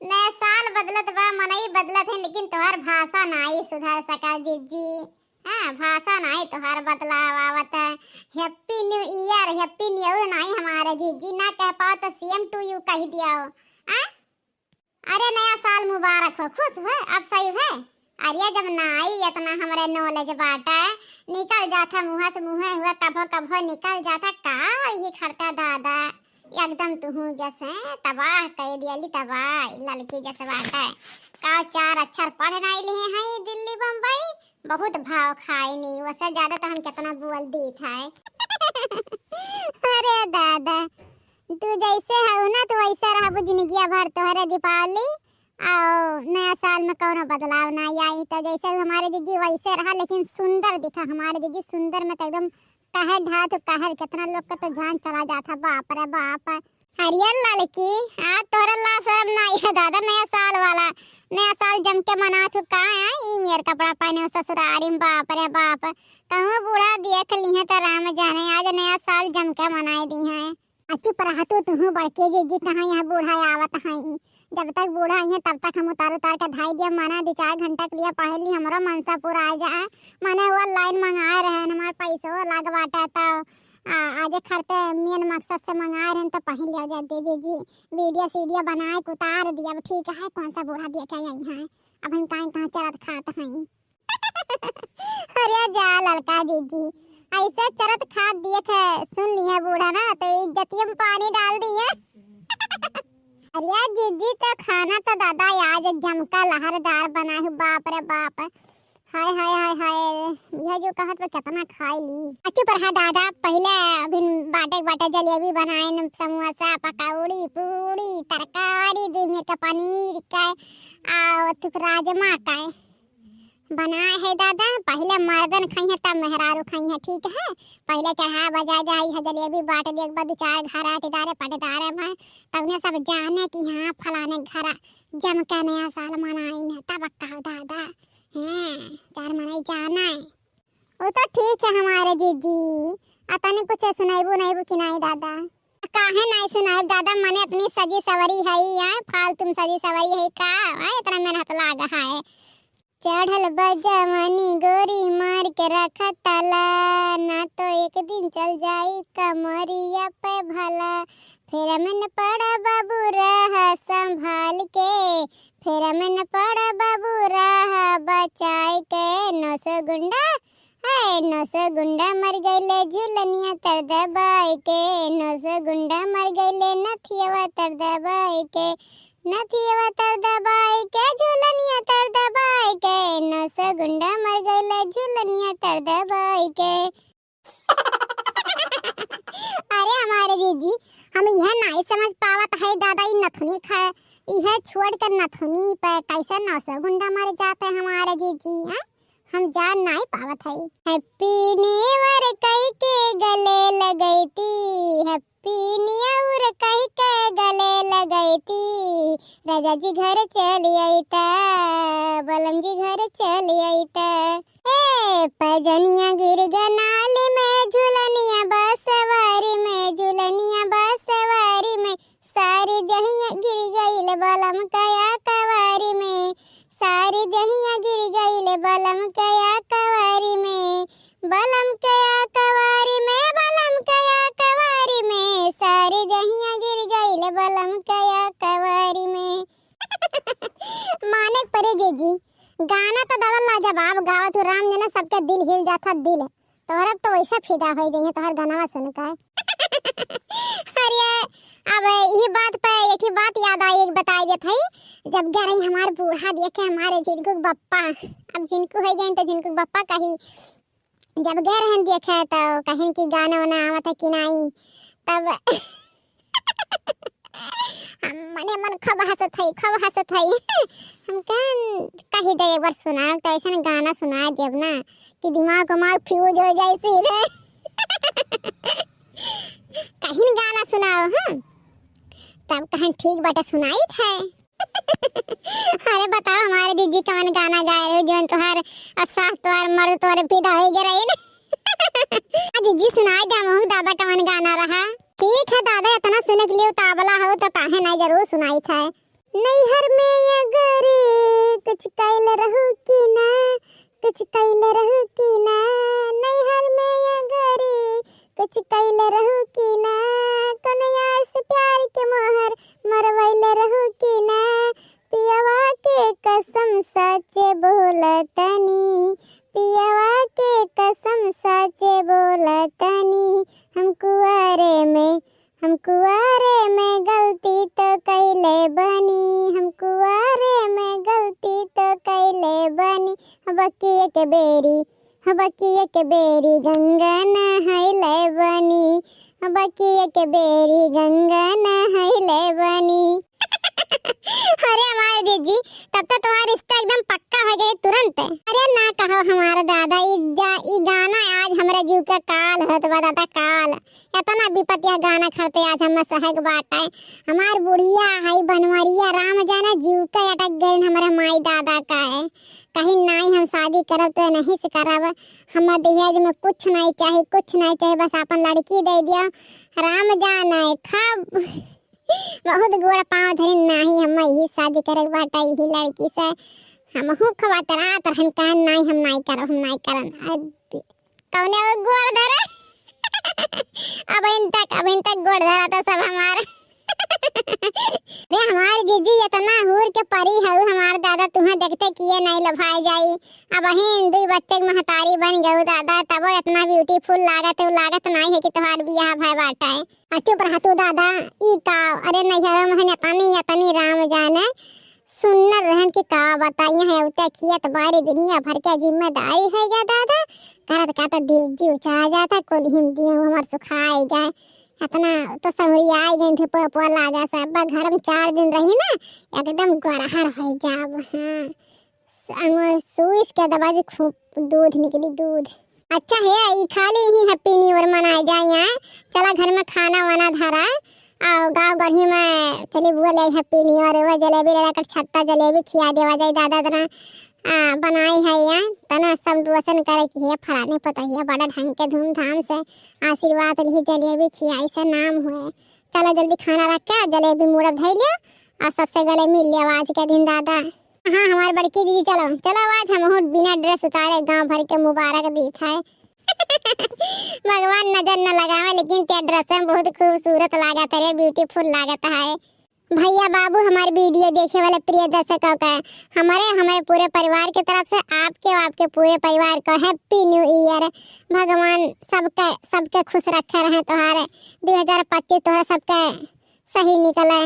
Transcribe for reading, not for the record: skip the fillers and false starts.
नया साल बदलत बा, मनई बदलत है, लेकिन तोहर भाषा नाई सुधर सका जीजी। हाँ, भाषा नाई तोहर बदलाव आवत है। Happy new year, happy new year नाई हमारे जीजी ना कह पाओ तो सेम टू यू कह दिया हो। हाँ, अरे नया साल मुबारक हो, खुश हो, अब सही है। अरे जब नाई इतना हमारे नॉलेज बाटा है, निकल जाता मुँह से मुँह हुआ, कभो कभो निकल जाता का ही खड़ता दादा, एकदम तुहू जैसे तबाह कर दियली, तबाह लड़की जैसे बाटा है। का चार अक्षर पढ़ नहीं लिए हैं दिल्ली बम्बई, बहुत भाव खाए नहीं, वैसे ज्यादा तो हम कितना बोल दी था। अरे दादा तू जैसे हो ना तो वैसे रह जिंदगी भर, तोहरे दीपावली और नया साल में कौन बदलाव ना आई। तो जैसे हमारे दीदी वैसे रहा, लेकिन सुंदर दिखा हमारे दीदी, सुंदर में तो एकदम कहर ढा तो कहर, कितना लोग का तो जान चला जाता, बाप रे बाप। हरियर लड़की आज तोरा ला शर्म नहीं है दादा, नया साल वाला नया साल जम के मना तू का ई मेर कपड़ा पहने ससुरारी में, बाप रे बाप। कहूँ बूढ़ा देख ली है तो राम जाने, आज नया साल जम के मनाए दी है। चुप रहा तू बड़के जीजी, कहाँ यहाँ बूढ़ा आवत है। जब तक बूढ़ा है तब तक हम उतार उतार के धाई दिया, मना 2-4 घंटा के लिए पढ़ ली, हमारा मनसा पूरा आ जाए। मने वो लाइन मंगा रहे हैं, हमारे पैसों लग बाटा तो आज खरते मेन मकसद से मंगा रहे हैं, तो पहन लिया जाते जीजी, वीडियो सीडियो बनाए उतार दिया। ठीक है, कौन सा बूढ़ा दिया क्या यही है, अब हम कहाँ चरत खाते हैं। अरे जा लड़का जीजी, ऐसे चरत खाद दिए थे, सुन लिया बूढ़ा ना तो इज्जतियों में पानी डाल दिए। अरे जीजी तो खाना तो दादा आज जमका लहरदार बना है, बाप रे बाप। हाय हाय हाय हाय, यह जो कहत वो कितना खाई ली। अच्छी पर हाँ दादा, पहले अभी बाटे बाटे जलेबी बनाए, समोसा पकौड़ी पूड़ी तरकारी दूध का पनीर का और राजमा का बनाए है दादा। पहले मर्दन खाई है तब मेहरारू खाई है, ठीक है। पहले चढ़ा बजा जाई है, जलेबी बांट दिए, एक बार 2-4 घर अटेदारे पटेदारे में, तब ने सब जाने कि हाँ फलाने घर जम के नया साल मनाई, तब कहा दादा हैं चार मनाई जाना है। वो तो ठीक है हमारे जीजी, अपने कुछ सुनाइबू नहीं कि नहीं दादा, काहे नहीं सुनाइब दादा, मने इतनी सजी सवरी है यार, फालतू सजी सवरी है का, इतना मेहनत लागा है। चढ़ल बजमनी गोरी मार के रखा ताला, ना तो एक दिन चल जाई कमरिया पे भला। फिर मन पड़ा बाबू रहा संभाल के, फिर मन पड़ा बाबू रहा बचाई के। 900 गुंडा है, 900 गुंडा मर गईले झुलनिया तर दबाई के, 900 गुंडा मर गईले नथिया तर दबाई के, नथिया तर दबाई के झुलनिया तर दबाई के, 900 गुंडा मर गईले झुलनिया तर दबाई के। अरे हमारे दीदी हम यह नहीं समझ पावत है दादा, ये नथुनी खा यह छोड़ कर नथुनी पे कैसे 900 गुंडा मर जाते हैं हमारे दीदी, हैं हम जान नहीं पावत है। हैप्पी न्यू ईयर कह के गले लगई थी, हैप्पी न्यू ईयर कह के गले लगई थी, राजा जी घर चली आई था, बलम जी घर चली आई था। ए पजनिया गिर गया नाली में, झुलनिया बसवारी में, झुलनिया बसवारी में, सारी दहिया गिर गई बलम कया कवारी में, सारी दहिया गिर गई बलम कया कवारी में, बलम कया कवारी में, बलम कया कवारी में, सारी दहिया गिर गई बलम कया कवारी में। माने परे जीजी गाना तो दादा लाजवाब गावा तू, राम जना सबके दिल हिल जाता दिल, तोहरा तो वैसा फिदा हो जाइए तोहर गाना सुन के। अरे अब ये बात पे एक ही बात याद आई, बताई देत है, जब गए रही हमारे बूढ़ा देखे हमारे जिनको बप्पा, अब जिनको हो गए तो जिनको बप्पा कही, जब गए रहे देखे तो कहीं की गाना वाना आवत है कि नहीं, तब मने मन खब हंसत है। हम कही दे एक बार सुना तो ऐसा गाना सुना देव ना कि दिमाग फ्यूज हो जाए सीधे। कहीं गाना सुनाओ हाँ, तब कहीं ठीक बाटे सुनाई थे। अरे बताओ हमारे दीदी कौन गाना गाए रहे जो तुम्हारे सास तुम्हारे मर्द तुम्हारे पिता हो गए रहे। दीदी सुनाई जामू दादा कौन गाना रहा। ठीक है दादा, इतना सुने के लिए उतावला हो तो काहे नहीं जरूर सुनाई था। नैहर में अगर कुछ कैल रहू कि ना, कुछ कैल रहू कि ना, नैहर में अगर कुछ कैल रहू कि ना, कोनो यार से प्यार के मोहर मरवैल रहू कि ना, पियवा के कसम सच बोलतनी, पियवा के कसम सच बोलतनी, हम कुआरे में गलती तो कैले बनी, हम कुआरे में गलती तो कैले बनी, बकिए के बेरी गंगा नहैले बनी, बकिए के बेरी गंगा नहैले बनी। अरे हमारे जीजी तब तो तुम्हारा रिश्ता एकदम पक्का हो गया तुरंत। अरे ना कहो हमारा दादा, ई गाना आज हमारे जीव का काल है, तो दादा काल इतना विपत्तिया गाना खड़ते आज हम सहग बाटा है। हमार बुढ़िया है बनवरिया राम जाना जीव का अटक गए हमारे माई दादा का है। कहीं नहीं हम शादी करब तो नहीं से करब, हम दहेज में कुछ नहीं चाहिए, कुछ नहीं चाहिए, बस अपन लड़की दे दिया राम जाना है खब बहुत गोड़ पाँव धरे नहीं हम यही शादी करे बाटा यही लड़की से हम हूँ खवात रात हम कह नहीं हम नहीं करन कौने गोड़ धरे अब इन तक गोड़ धरा तो सब हमारे रे हमारे जीजी इतना हूर के परी है हमारे दादा तुम्हें देखते किए नहीं लभाई जाई। अब हिंद दो बच्चे की महतारी बन गए दादा, तब इतना ब्यूटीफुल लागत नहीं है कि तुम्हार बियाह भाई बाटा है। चुप रहा तू दादा ई का। अरे नहीं महन अपनी राम जाने सुनर रहन की का बताइए है उते कियत बारी दुनिया भर के जिम्मेदारी है क्या दादा, करत का तो दिल जीव चाह जाता कोल हिंदी हमार सुखाई गए इतना तो समरी आई गई थी पोपा लागा सब घर में 4 दिन रही ना एकदम गरहर हो जाब। हाँ सुइस के दबा दी खूब दूध निकली दूध। अच्छा है ये खाली ही हैप्पी न्यू ईयर मनाए जाए यहाँ। चला घर में खाना वाना धरा और गाँव गढ़ी में चली बुआ ले हैप्पी न्यू ईयर वो जलेबी लगा कर छत्ता जलेबी खिया देवा जाए दादा तना बनाई है यहाँ तना सब रोशन करे कि है फराने पता है बड़ा ढंग के धूमधाम से आशीर्वाद ली जलेबी खियाई से नाम हुए। चलो जल्दी खाना रख के जलेबी मुड़ब धै लिया और सबसे गले मिल लिया आज के दिन दादा। हाँ हमारे बड़की दीदी चलो आज हम बिना ड्रेस उतारे गांव भर के मुबारक दी है भगवान नजर न लगावे लेकिन ते ड्रेस में बहुत खूबसूरत लागत है, ब्यूटीफुल लागत है। भैया बाबू हमारे वीडियो देखे वाले प्रिय दर्शकों का हमारे पूरे परिवार की तरफ से आपके पूरे परिवार को हैप्पी न्यू ईयर। भगवान सबके खुश रखे रहे। तुम्हारे 2025 थोड़ा सबके सही निकले।